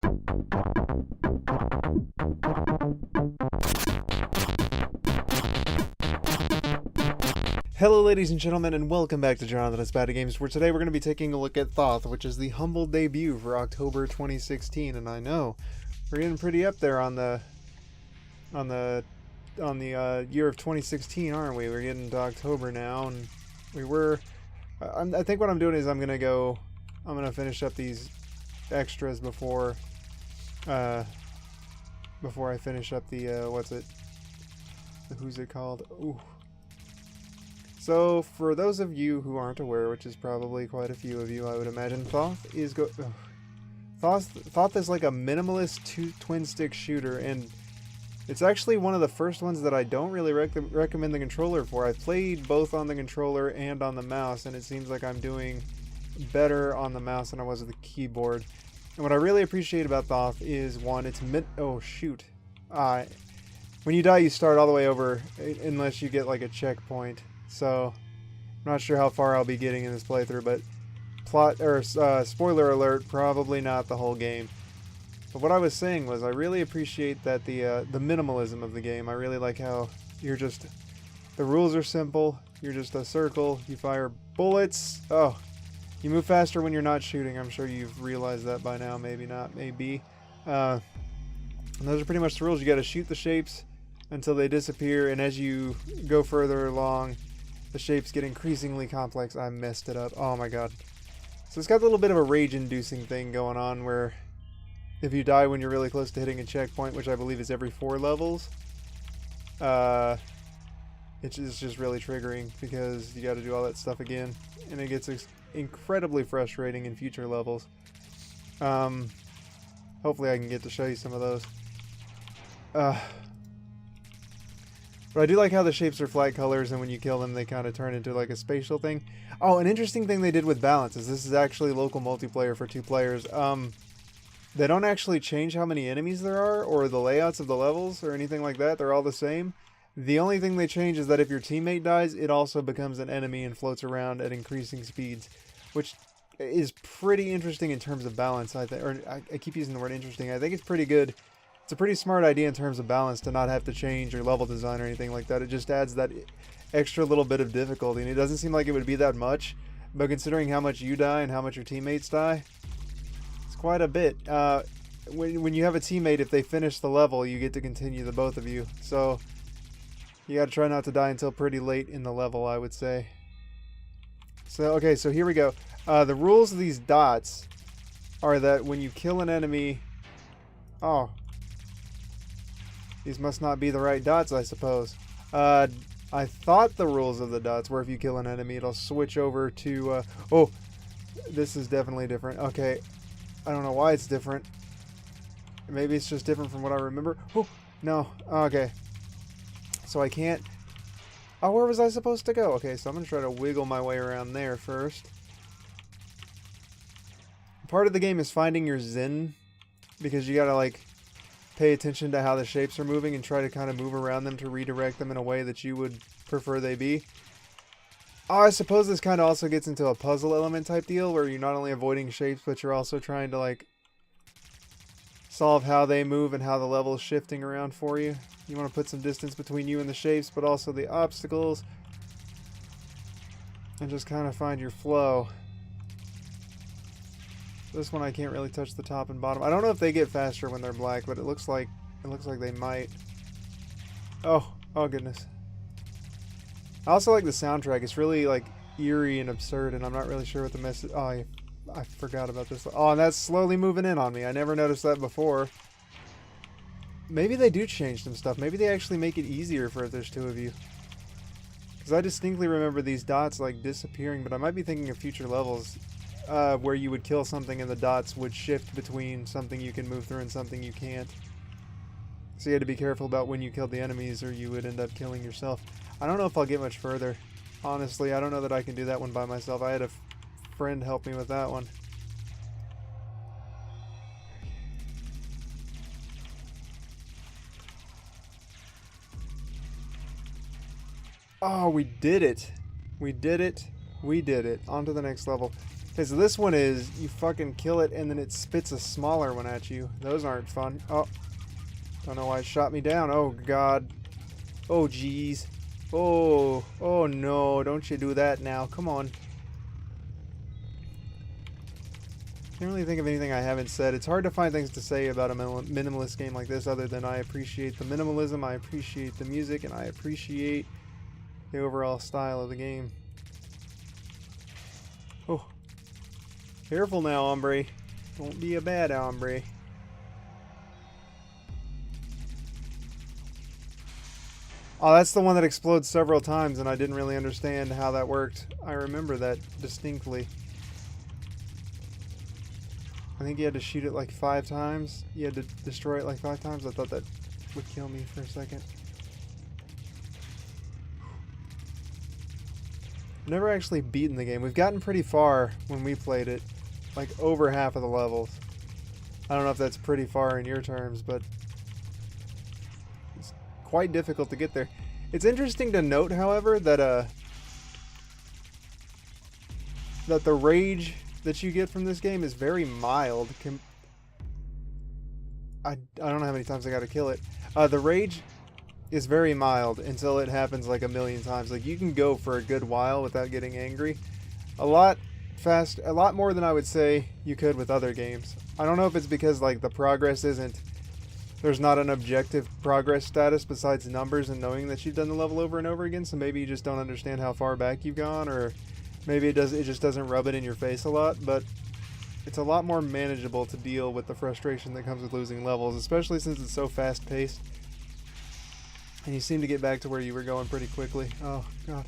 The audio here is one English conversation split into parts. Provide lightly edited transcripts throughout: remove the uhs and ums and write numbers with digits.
Hello ladies and gentlemen, and welcome back to JonathanIsBadAtGames, where today we're going to be taking a look at Thoth, which is the humble debut for October 2016, and I know we're getting pretty up there on the year of 2016, aren't we? We're getting to October now, and I think what I'm doing is I'm gonna finish up these extras before I finish up the who's it called? Ooh. So, for those of you who aren't aware, which is probably quite a few of you, I would imagine, Thoth is like a minimalist twin-stick shooter, and it's actually one of the first ones that I don't really recommend the controller for. I've played both on the controller and on the mouse, and it seems like I'm doing better on the mouse than I was with the keyboard. And what I really appreciate about Thoth is, one, it's oh shoot. When you die, you start all the way over, unless you get like a checkpoint. So, I'm not sure how far I'll be getting in this playthrough, but spoiler alert, probably not the whole game. But what I was saying was I really appreciate that the minimalism of the game. I really like how the rules are simple. You're just a circle. You fire bullets. Oh, you move faster when you're not shooting. I'm sure you've realized that by now. Maybe not. Maybe. And those are pretty much the rules. You got to shoot the shapes until they disappear, and as you go further along, the shapes get increasingly complex. I messed it up. Oh my god. So it's got a little bit of a rage-inducing thing going on where if you die when you're really close to hitting a checkpoint, which I believe is every 4 levels, it's just really triggering because you got to do all that stuff again, and it gets incredibly frustrating in future levels. Hopefully I can get to show you some of those. But I do like how the shapes are flat colors, and when you kill them, they kind of turn into like a spatial thing. Oh, an interesting thing they did with balance is this is actually local multiplayer for 2 players. They don't actually change how many enemies there are, or the layouts of the levels, or anything like that. They're all the same. The only thing they change is that if your teammate dies, it also becomes an enemy and floats around at increasing speeds, which is pretty interesting in terms of balance, I think. Or I keep using the word interesting. I think it's pretty good. It's a pretty smart idea in terms of balance to not have to change your level design or anything like that. It just adds that extra little bit of difficulty, and it doesn't seem like it would be that much, but considering how much you die and how much your teammates die, it's quite a bit. When you have a teammate, if they finish the level, you get to continue the both of you, so you gotta try not to die until pretty late in the level, I would say. So, okay, so here we go. The rules of these dots are that when you kill an enemy... Oh... These must not be the right dots, I suppose. I thought the rules of the dots were if you kill an enemy, it'll switch over to... oh, this is definitely different. Okay, I don't know why it's different. Maybe it's just different from what I remember. Oh, no. Okay. So I can't... Oh, where was I supposed to go? Okay, so I'm going to try to wiggle my way around there first. Part of the game is finding your zen, because you got to, like... pay attention to how the shapes are moving and try to kind of move around them to redirect them in a way that you would prefer they be. Oh, I suppose this kind of also gets into a puzzle element type deal where you're not only avoiding shapes, but you're also trying to like solve how they move and how the level is shifting around for you. You want to put some distance between you and the shapes, but also the obstacles, and just kind of find your flow. This one I can't really touch the top and bottom. I don't know if they get faster when they're black, but it looks like they might. Oh goodness. I also like the soundtrack. It's really like eerie and absurd, and I'm not really sure what the message... Oh, I forgot about this. Oh, and that's slowly moving in on me. I never noticed that before. Maybe they do change some stuff. Maybe they actually make it easier for if there's 2 of you. Because I distinctly remember these dots like disappearing, but I might be thinking of future levels. Where you would kill something and the dots would shift between something you can move through and something you can't. So you had to be careful about when you killed the enemies, or you would end up killing yourself. I don't know if I'll get much further. Honestly, I don't know that I can do that one by myself. I had a friend help me with that one. Oh, we did it. We did it. We did it. On to the next level. Okay, so this one is you fucking kill it and then it spits a smaller one at you. Those aren't fun. Oh, don't know why it shot me down. Oh god. Oh jeez. Oh, oh no, don't you do that now. Come on. Can't really think of anything I haven't said. It's hard to find things to say about a minimalist game like this other than I appreciate the minimalism, I appreciate the music, and I appreciate the overall style of the game. Oh. Careful now, Hombre. Don't be a bad Hombre. Oh, that's the one that explodes several times, and I didn't really understand how that worked. I remember that distinctly. I think you had to shoot it like 5 times. You had to destroy it like 5 times. I thought that would kill me for a second. Never actually beaten the game. We've gotten pretty far when we played it. Like over half of the levels. I don't know if that's pretty far in your terms, but it's quite difficult to get there. It's interesting to note, however, that that the rage that you get from this game is very mild. I don't know how many times I gotta kill it. The rage is very mild until it happens like a million times. Like you can go for a good while without getting angry. A lot more than I would say you could with other games. I don't know if it's because like the progress there's not an objective progress status besides numbers and knowing that you've done the level over and over again, so maybe you just don't understand how far back you've gone, or maybe it just doesn't rub it in your face a lot, but it's a lot more manageable to deal with the frustration that comes with losing levels, especially since it's so fast paced. And you seem to get back to where you were going pretty quickly. Oh god.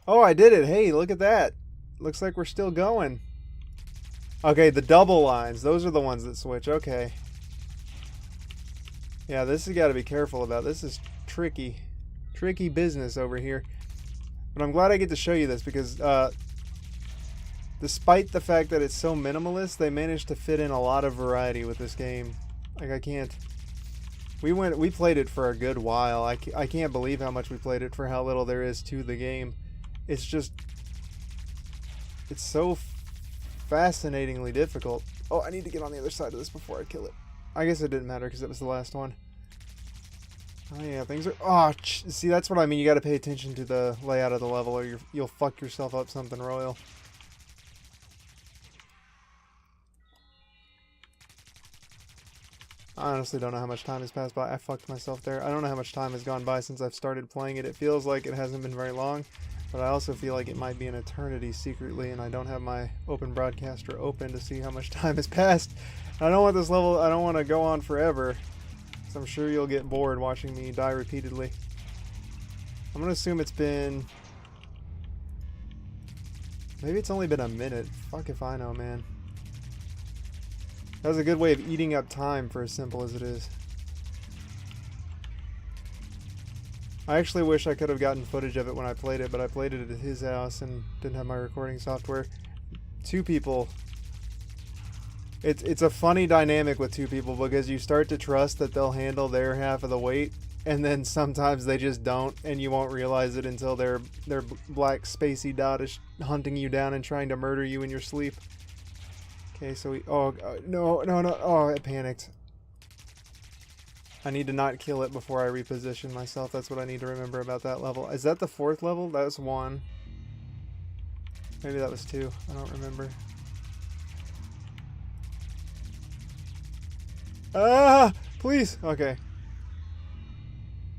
Oh, I did it. Hey, look at that. Looks like we're still going. Okay, the double lines. Those are the ones that switch. Okay. Yeah, this has got to be careful about. This is tricky. Tricky business over here. But I'm glad I get to show you this because despite the fact that it's so minimalist, they managed to fit in a lot of variety with this game. Like, I can't... We played it for a good while. I can't believe how much we played it for how little there is to the game. It's just... It's so fascinatingly difficult. Oh, I need to get on the other side of this before I kill it. I guess it didn't matter because it was the last one. Oh yeah, things are... Oh, see, that's what I mean. You got to pay attention to the layout of the level or you'll fuck yourself up something royal. I honestly don't know how much time has passed by. I fucked myself there. I don't know how much time has gone by since I've started playing it. It feels like it hasn't been very long, but I also feel like it might be an eternity secretly, and I don't have my open broadcaster open to see how much time has passed. I don't want this level... I don't want to go on forever. I'm sure you'll get bored watching me die repeatedly. I'm gonna assume it's been... Maybe it's only been a minute. Fuck if I know, man. That was a good way of eating up time for as simple as it is. I actually wish I could have gotten footage of it when I played it, but I played it at his house and didn't have my recording software. 2 people... It's a funny dynamic with 2 people because you start to trust that they'll handle their half of the weight, and then sometimes they just don't, and you won't realize it until their black spacey dot is hunting you down and trying to murder you in your sleep. Okay, so we... Oh, no. Oh, I panicked. I need to not kill it before I reposition myself. That's what I need to remember about that level. Is that the 4th level? That was 1. Maybe that was 2. I don't remember. Ah! Please! Okay.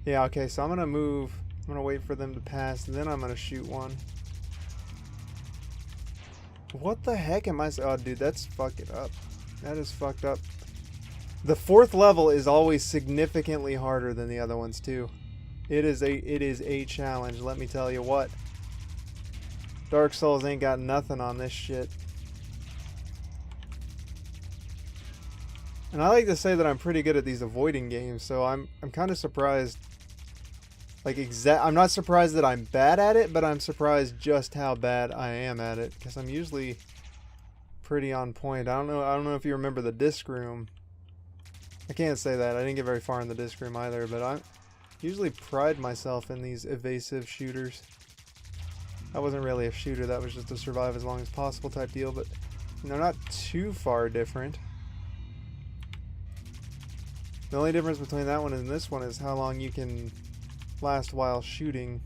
Yeah, okay, so I'm gonna move. I'm gonna wait for them to pass, and then I'm gonna shoot one. What the heck am I... Oh, dude, that's fucked it up. That is fucked up. The 4th level is always significantly harder than the other ones, too. It is a challenge, let me tell you what. Dark Souls ain't got nothing on this shit. And I like to say that I'm pretty good at these avoiding games, so I'm kind of surprised. Like I'm not surprised that I'm bad at it, but I'm surprised just how bad I am at it, because I'm usually pretty on point. I don't know if you remember the disc room. I can't say that. I didn't get very far in the disc room either, but Usually pride myself in these evasive shooters. That wasn't really a shooter, that was just a survive as long as possible type deal, but they're not too far different. The only difference between that one and this one is how long you can last while shooting.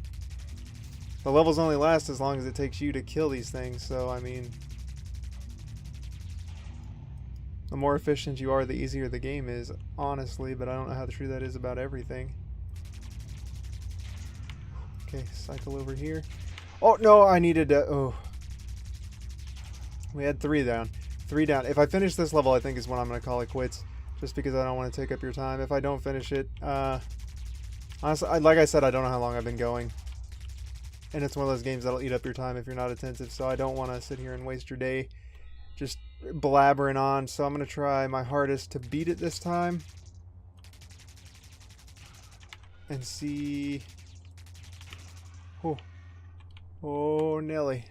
The levels only last as long as it takes you to kill these things, so I mean, the more efficient you are, the easier the game is, honestly, but I don't know how true that is about everything. Okay, cycle over here. Oh, no, I needed to... Oh. We had 3 down. 3 down. If I finish this level, I think is when I'm going to call it quits. Just because I don't want to take up your time. If I don't finish it, honestly, like I said, I don't know how long I've been going. And it's one of those games that'll eat up your time if you're not attentive. So I don't want to sit here and waste your day just blabbering on. So I'm going to try my hardest to beat it this time. And see... Oh. Oh, Nelly.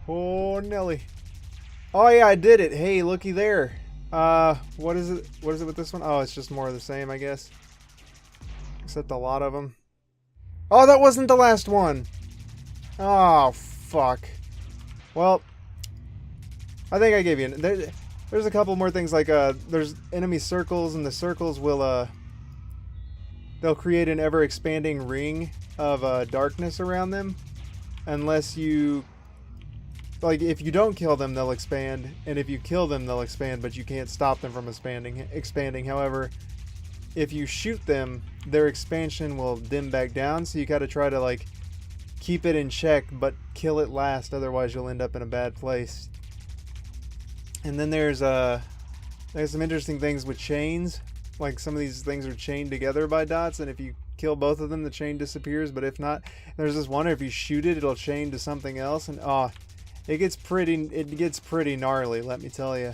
Oh, Nelly. Oh, yeah, I did it. Hey, looky there. What is it? What is it with this one? Oh, it's just more of the same, I guess. Except a lot of them. Oh, that wasn't the last one. Oh, fuck. Well, I think I gave you... There's a couple more things, like, there's enemy circles, and the circles will, they'll create an ever-expanding ring of darkness around them. Unless you... Like, if you don't kill them, they'll expand. And if you kill them, they'll expand, but you can't stop them from expanding. However, if you shoot them, their expansion will dim back down. So you gotta try to, like, keep it in check, but kill it last. Otherwise, you'll end up in a bad place. And then there's some interesting things with chains. Like, some of these things are chained together by dots, and if you kill both of them, the chain disappears. But if not, there's this one, if you shoot it, it'll chain to something else, and it gets pretty gnarly, let me tell you.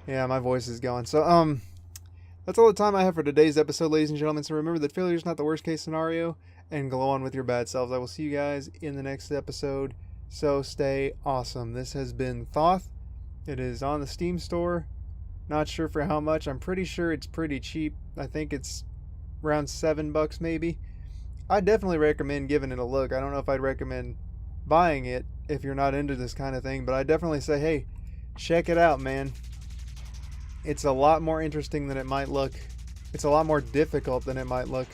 Yeah, my voice is going. So that's all the time I have for today's episode, ladies and gentlemen. So remember that failure is not the worst case scenario, and go on with your bad selves. I will see you guys in the next episode. So stay awesome. This has been Thoth. It is on the Steam store. Not sure for how much. I'm pretty sure it's pretty cheap. I think it's around $7 maybe. I definitely recommend giving it a look. I don't know if I'd recommend buying it if you're not into this kind of thing, but I definitely say, hey, check it out, man. It's a lot more interesting than it might look. It's a lot more difficult than it might look.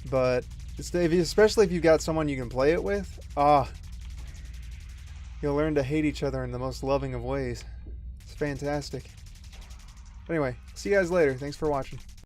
But especially if you've got someone you can play it with, you'll learn to hate each other in the most loving of ways. It's fantastic. Anyway, see you guys later. Thanks for watching.